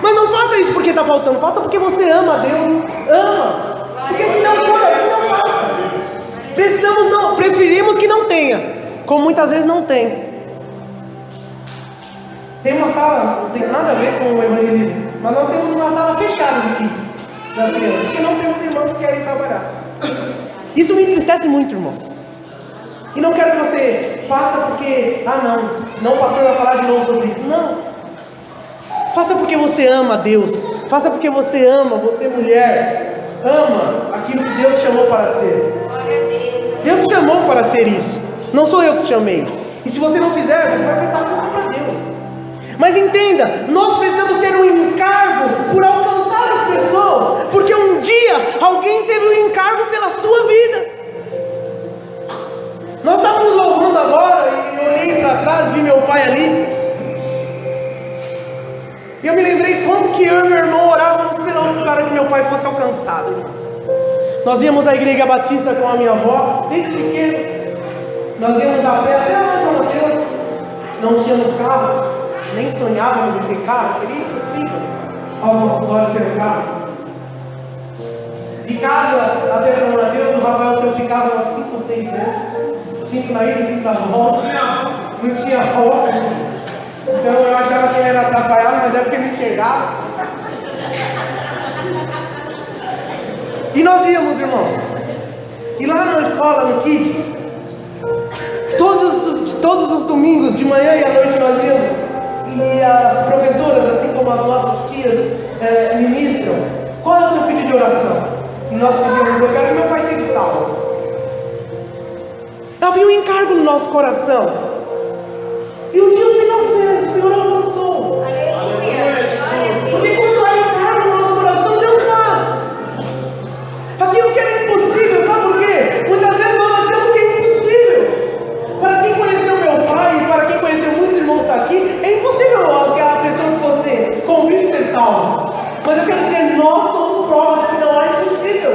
mas não faça isso porque está faltando, faça porque você ama a Deus, porque senão não faça. Preferimos que não tenha, como muitas vezes não tem. Tem uma sala, não tem nada a ver com o evangelismo, mas nós temos uma sala fechada de kids das crianças, porque não temos irmãos que querem trabalhar. Isso me entristece muito, irmãos. E não quero que você faça porque, não, o pastor vai falar de novo sobre isso. Não. Faça porque você ama a Deus. Faça porque você ama, você mulher, ama aquilo que Deus te chamou para ser. Deus te chamou para ser isso. Não sou eu que te chamei. E se você não fizer, você vai prestar conta para Deus. Mas entenda, nós precisamos ter um encargo por alcançar as pessoas, porque um dia alguém teve um encargo pela sua vida. Nós estávamos louvando agora e eu olhei para trás, vi meu pai ali. E eu me lembrei como que eu e meu irmão orávamos para que meu pai fosse alcançado, irmãos. Nós íamos à Igreja Batista com a minha avó, desde pequenos. Nós íamos a pé até a São Mateus. Não tínhamos carro. Nem sonhávamos em ter carro, seria impossível aos nossos olhos ter um carro. De casa até São Mateus, o Rafael teve de carro umas 5 ou 6 vezes. 5 na ida, 5 na volta. Não tinha roupa. Então eu achava que ele era atrapalhado, mas deve que ele enxergava. E nós íamos, irmãos. E lá na escola, no Kids, todos os domingos, de manhã e à noite nós íamos. E as professoras, assim como as nossas tias, ministram. Qual é o seu pedido de oração? E nós pedimos, eu quero que meu pai seja salvo. Havia um encargo no nosso coração. E um dia o Senhor fez, o Senhor alcançou. Porque quando há encargo no nosso coração, Deus faz. Aquilo que era impossível, sabe por quê? Muitas vezes nós achamos que é impossível. Para quem conheceu meu pai, para quem conheceu muitos irmãos aqui, é impossível aquela pessoa que você convive ser salvo. Mas eu quero dizer, nós somos provas de que não é impossível.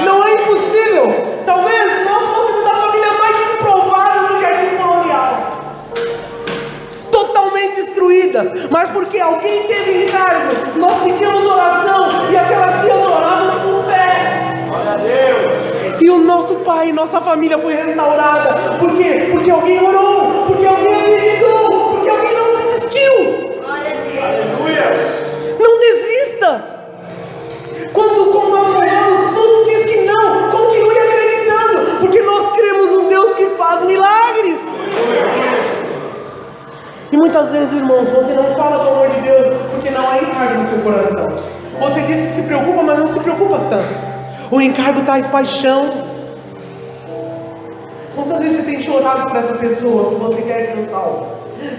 Não é impossível. Talvez nós fôssemos da família mais improvável do jardim colonial. Totalmente destruída. Mas porque alguém teve encargo, nós pedimos oração e aquelas tias oravam com fé. Glória a Deus. E o nosso pai, nossa família foi restaurada. Por quê? Porque alguém orou, porque alguém acreditou, porque alguém não desistiu. Glória a Deus. Aleluia. Não desista. Quando nós oramos, tudo diz que não. Continue acreditando, porque nós cremos num Deus que faz milagres. E muitas vezes, irmão, você não fala do amor de Deus porque não há encargo no seu coração. Você diz que se preocupa, mas não se preocupa tanto. O encargo traz paixão. Quantas vezes você tem chorado por essa pessoa que você quer que eu salve?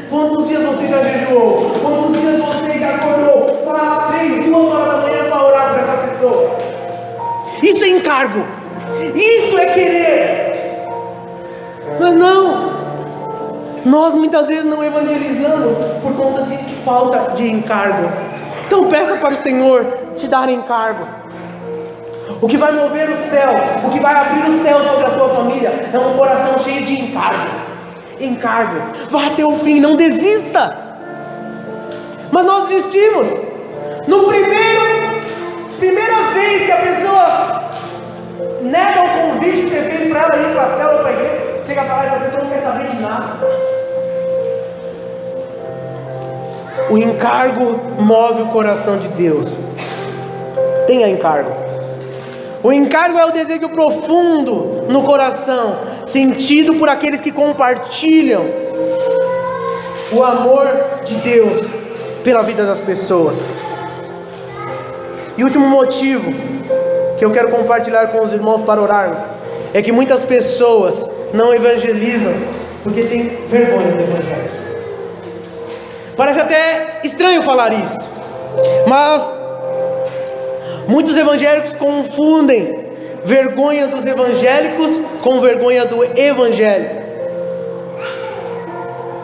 Quantos dias você já jejuou? Quantos dias você já acordou para 3, 2 horas da manhã para orar por essa pessoa? Isso é encargo. Isso é querer. Mas não. Nós muitas vezes não evangelizamos por conta de falta de encargo. Então peça para o Senhor te dar encargo. O que vai mover o céu, o que vai abrir o céu sobre a sua família é um coração cheio de encargo. Encargo. Vá até o fim, não desista. Mas nós desistimos. No primeira vez que a pessoa nega o convite que você fez para ela ir para a célula ou para a igreja, chega para lá e essa pessoa não quer saber de nada. O encargo move o coração de Deus. Tenha encargo. O encargo é o desejo profundo no coração, sentido por aqueles que compartilham o amor de Deus pela vida das pessoas. E último motivo que eu quero compartilhar com os irmãos para orarmos, é que muitas pessoas não evangelizam porque tem vergonha do evangelho. Parece até estranho falar isso, mas muitos evangélicos confundem vergonha dos evangélicos com vergonha do evangelho.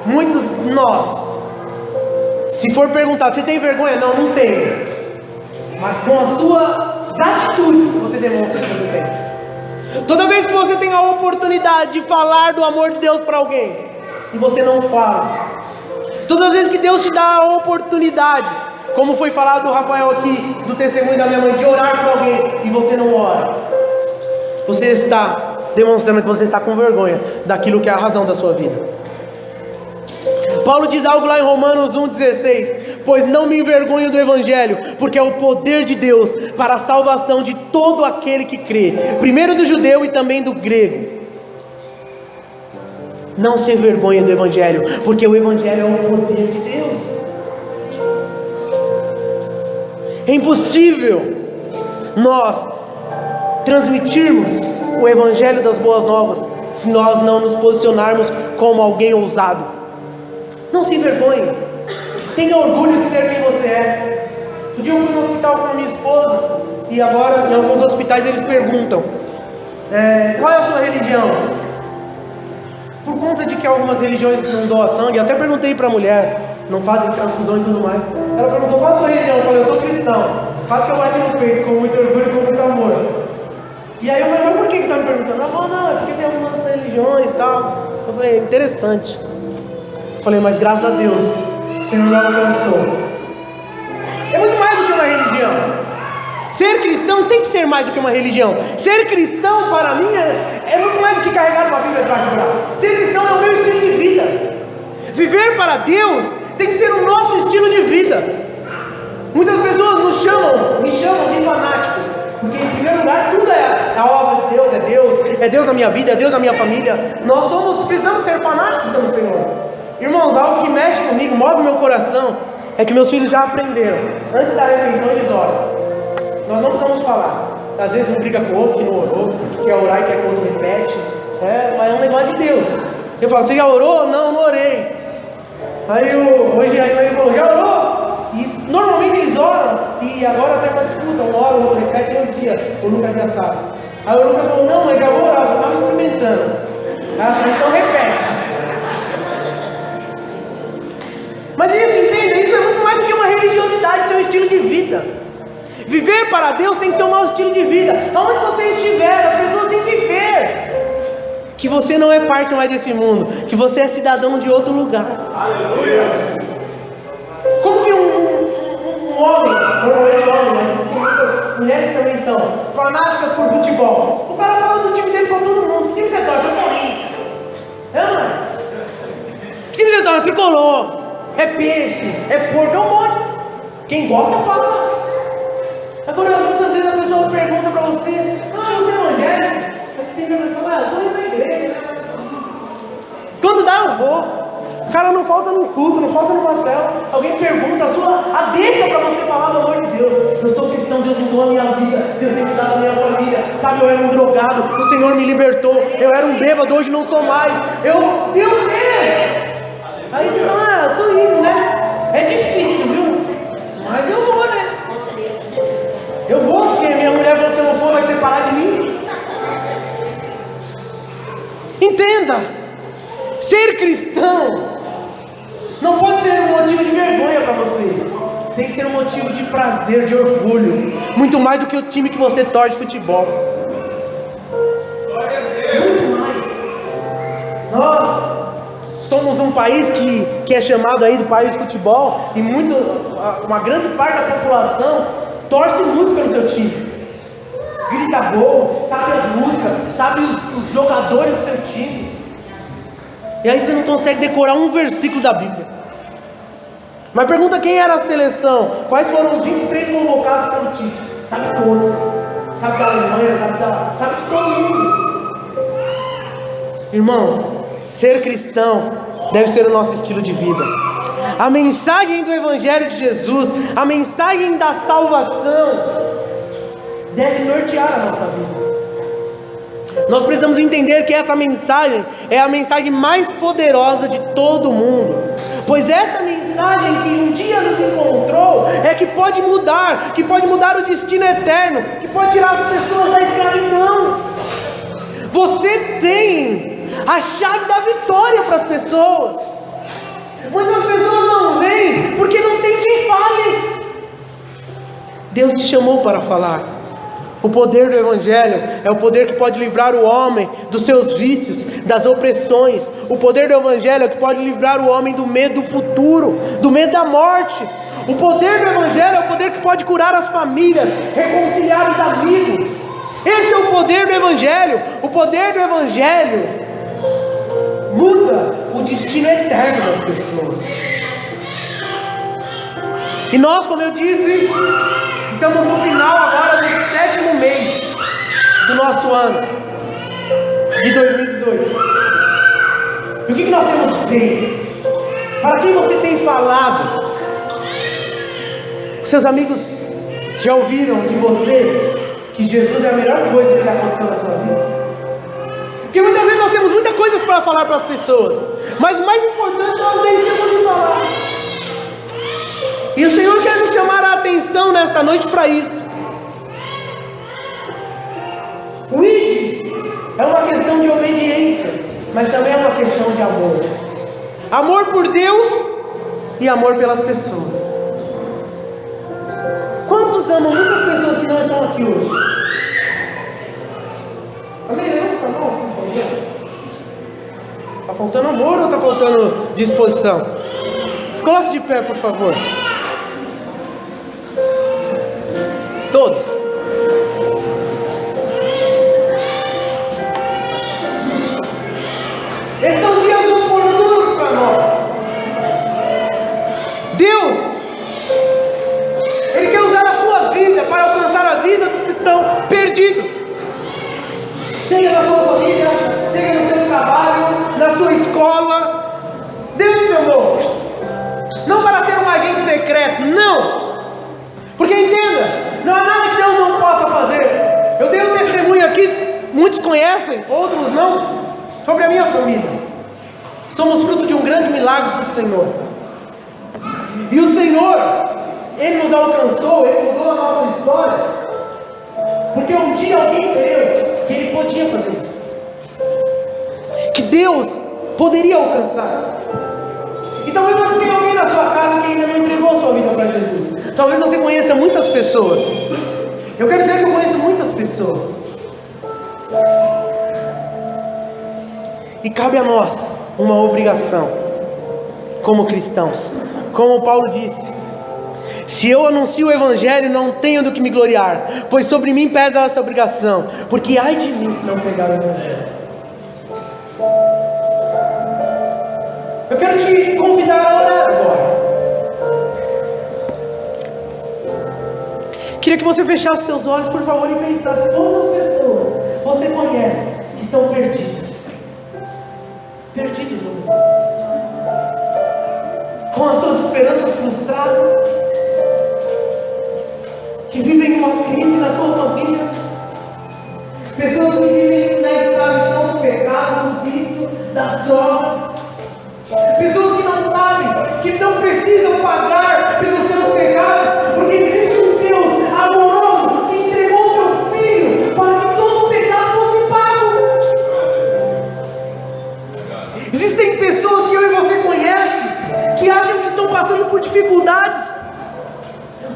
Muitos de nós, se for perguntar, você tem vergonha? Não, não tenho. Mas com as suas atitudes você demonstra que você tem. Toda vez que você tem a oportunidade de falar do amor de Deus para alguém e você não fala, todas as vezes que Deus te dá a oportunidade, como foi falado do Rafael aqui, do testemunho da minha mãe, de orar por alguém e você não ora, você está demonstrando que você está com vergonha daquilo que é a razão da sua vida. Paulo diz algo lá em Romanos 1,16: pois não me envergonho do evangelho, porque é o poder de Deus para a salvação de todo aquele que crê, primeiro do judeu e também do grego. Não se envergonhe do evangelho, porque o evangelho é o poder de Deus. É impossível nós transmitirmos o evangelho das boas novas se nós não nos posicionarmos como alguém ousado. Não se envergonhe, tenha orgulho de ser quem você é. Um dia eu fui no hospital com a minha esposa, e agora em alguns hospitais eles perguntam: qual é a sua religião? Por conta de que algumas religiões não doam sangue, eu até perguntei para a mulher, não fazem transfusão e tudo mais. Ela perguntou: qual é a sua religião? Eu falei: eu sou cristão. Fato que eu bati no peito com muito orgulho e com muito amor. E aí eu falei: mas por que você está me perguntando? Ela falou: não, é porque tem algumas religiões e tal. Eu falei: interessante. Eu falei: mas graças a Deus, o Senhor me alcançou. É muito mais do que uma religião. Ser cristão tem que ser mais do que uma religião. Ser cristão para mim é muito mais do que carregar uma Bíblia debaixo do braço. Ser cristão é o meu estilo de vida. Viver para Deus tem que ser o nosso estilo de vida. Muitas pessoas me chamam de fanático, porque em primeiro lugar tudo é a obra de Deus, é Deus na minha vida, é Deus na minha família. Nós precisamos ser fanáticos pelo Senhor. Irmãos, algo que mexe comigo, move meu coração, é que meus filhos já aprenderam. Antes da refeição eles oram. Nós não precisamos falar. Às vezes um briga com o outro que não orou, que quer orar e quer que o outro repete. Mas é um negócio de Deus. Eu falo: você já orou? Não, não orei. Aí hoje a mãe falou: já orou? E normalmente eles oram, e agora até uma disputa, um ora, o outro repete uns dias. O Lucas já sabe. Aí o Lucas falou: não, mas já vou orar, só estava experimentando. Então repete. Mas isso, entenda, isso é muito mais do que uma religiosidade, isso é um estilo de vida. Viver para Deus tem que ser o nosso estilo de vida. Aonde você estiver, as pessoas têm que ver que você não é parte mais desse mundo, que você é cidadão de outro lugar. Aleluia! Como que um homem, normalmente homem, mas mulheres também são fanáticas por futebol. O cara fala do time dele para todo mundo. Que time você torce? É Corinthians. Mano? Que time você torce? Tricolor. É peixe, é porco, é um monte. Quem gosta fala. Agora muitas vezes a pessoa pergunta para você: você é evangélico? Você tem que falar: eu estou indo na igreja. Quando dá eu vou. O cara não falta no culto, não falta numa célula. Alguém pergunta, a deixa para você falar do amor de Deus. Eu sou cristão, Deus mudou a minha vida, Deus tem cuidado da minha família. Sabe, eu era um drogado, o Senhor me libertou. Eu era um bêbado, hoje não sou mais. Deus é. Aí você fala: eu estou indo, né? É difícil, viu? Mas eu vou, né? Eu vou, porque minha mulher falou que se eu não for vai separar de mim. Entenda, ser cristão não pode ser um motivo de vergonha para você. Tem que ser um motivo de prazer, de orgulho. Muito mais do que o time que você torce de futebol. Muito mais. Nós somos um país que é chamado aí de país de futebol, e uma grande parte da população torce muito pelo seu time. Grita gol, sabe as músicas, sabe os jogadores do seu time. E aí você não consegue decorar um versículo da Bíblia. Mas pergunta quem era a seleção, quais foram os 23 convocados pelo time. Sabe todos, sabe da Alemanha, sabe de todo mundo. Irmãos, ser cristão deve ser o nosso estilo de vida. A mensagem do Evangelho de Jesus, a mensagem da salvação, deve nortear a nossa vida. Nós precisamos entender que essa mensagem é a mensagem mais poderosa de todo mundo, pois essa mensagem que um dia nos encontrou é que pode mudar o destino eterno, que pode tirar as pessoas da escravidão. Você tem a chave da vitória para as pessoas. Muitas pessoas não vêm porque não tem quem fale. Deus te chamou para falar. O poder do Evangelho é o poder que pode livrar o homem dos seus vícios, das opressões. O poder do Evangelho é o que pode livrar o homem do medo do futuro, do medo da morte. O poder do Evangelho é o poder que pode curar as famílias, reconciliar os amigos. Esse é o poder do Evangelho. O poder do Evangelho muda o destino eterno das pessoas. E nós, como eu disse, estamos no final agora do 7º mês do nosso ano de 2018. E o que nós temos feito? Para quem você tem falado? Os seus amigos já ouviram de você que Jesus é a melhor coisa que já aconteceu na sua vida? Porque muitas vezes nós temos muitas coisas para falar para as pessoas, mas o mais importante nós deixamos de falar. E o Senhor quer nos chamar a atenção nesta noite para isso. O ID é uma questão de obediência, mas também é uma questão de amor. Amor por Deus e amor pelas pessoas. Quantos amam muitas pessoas que não estão aqui hoje? Está faltando amor ou está faltando disposição? Se coloque de pé, por favor. Todos. Esses são dias oportunos para nós. Deus, Ele quer usar a sua vida para alcançar a vida dos que estão perdidos. Seja na sua família, seja no seu trabalho, na sua escola. Deus te chamou. Não para ser um agente secreto, não. Porque entenda, não há nada que Deus não possa fazer. Eu dei um testemunho aqui, muitos conhecem, outros não, sobre a minha família. Somos fruto de um grande milagre do Senhor. E o Senhor, Ele nos alcançou, Ele mudou a nossa história, porque um dia alguém creu que Ele podia fazer isso, que Deus poderia alcançar. E talvez você tenha alguém na sua casa que ainda não entregou a sua vida para Jesus. Talvez você conheça muitas pessoas. Eu quero dizer que eu conheço muitas pessoas. E cabe a nós uma obrigação, como cristãos. Como Paulo disse: se eu anuncio o Evangelho, não tenho do que me gloriar, pois sobre mim pesa essa obrigação. Porque ai de mim se não pregar o Evangelho. Eu quero te convidar a orar agora. Queria que você fechasse seus olhos, por favor, e pensasse todas as pessoas você conhece que estão perdidas. Perdidas, com as suas esperanças frustradas, que vivem uma crise na sua família, pessoas que vivem na escravidão do pecado, do vício, das drogas, pessoas que não sabem, que não precisam pagar pelos seus pecados, porque existe um Deus amoroso que entregou seu Filho para que todo pecado fosse pago. Existem pessoas que eu e você conhecem que acham que estão passando por dificuldades,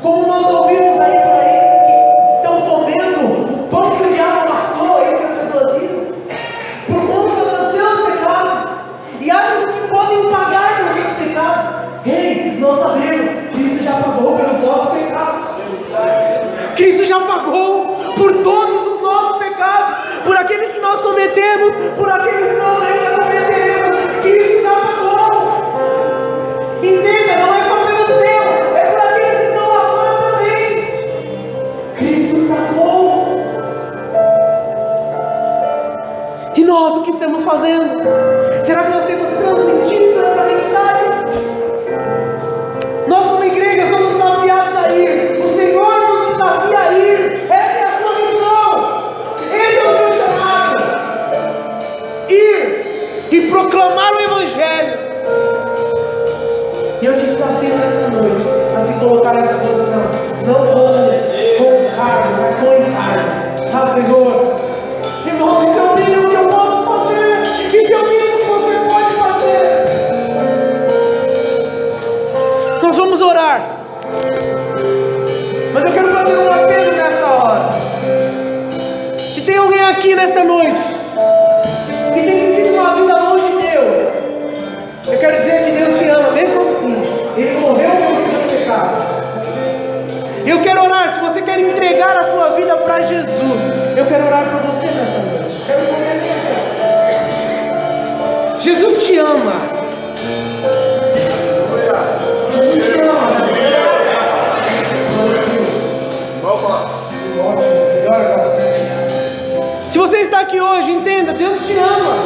como nós ouvimos aí por aí, que estão comendo o pão que o diabo amassou, é isso que as pessoas dizem, por conta dos seus pecados, e acham que podem pagar pelos seus pecados. Ei, nós sabemos, Cristo já pagou pelos nossos pecados. Cristo já pagou por todos os nossos pecados, por aqueles que nós cometemos, por aqueles que nós ainda cometeremos. Cristo já pagou. Entenda, não é só pelo seu, é por aqueles que estão lá fora também. Cristo pagou. E nós o que estamos fazendo? Será que nós temos transmitido essa mensagem? Nós como igreja somos desafiados a ir. O Senhor nos desafia a ir. Essa é a sua E eu te desafio nesta noite a se colocar à disposição, não com carne, mas com encargo. Ah, Senhor, irmão, isso é o mínimo que eu posso fazer, isso é o mínimo que você pode fazer. Nós vamos orar, mas eu quero fazer um apelo nesta hora. Se tem alguém aqui nesta noite que tem vivido uma vida longe de Deus, eu quero dizer que Deus te ama, mesmo assim. Ele morreu pelos seus pecados. Eu quero orar. Se você quer entregar a sua vida para Jesus, eu quero orar por você nesta noite. Quero orar por você. Jesus te ama. Jesus te ama. Se você está aqui hoje, entenda, Deus te ama.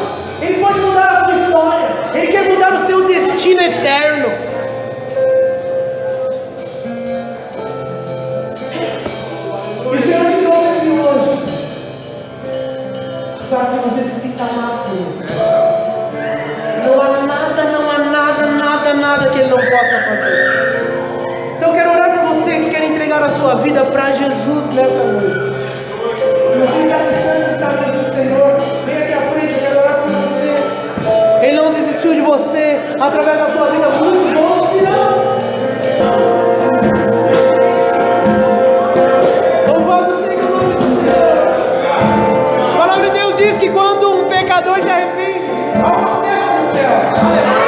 Ele pode mudar a sua história. Ele quer mudar o seu destino eterno. E o Senhor te trouxe aqui hoje para que você se sinta maduro. Não há nada que Ele não possa fazer. Então eu quero orar por você que quer entregar a sua vida para Jesus nesta noite. Se você está precisando dos caminhos do Senhor, vem aqui à frente, eu quero orar por você. Ele não desistiu de você através da sua vida. Muito bom, filhão. Louvado seja o nome do Senhor. A palavra de Deus diz que quando um pecador se arrepende, há uma festa no céu. Aleluia.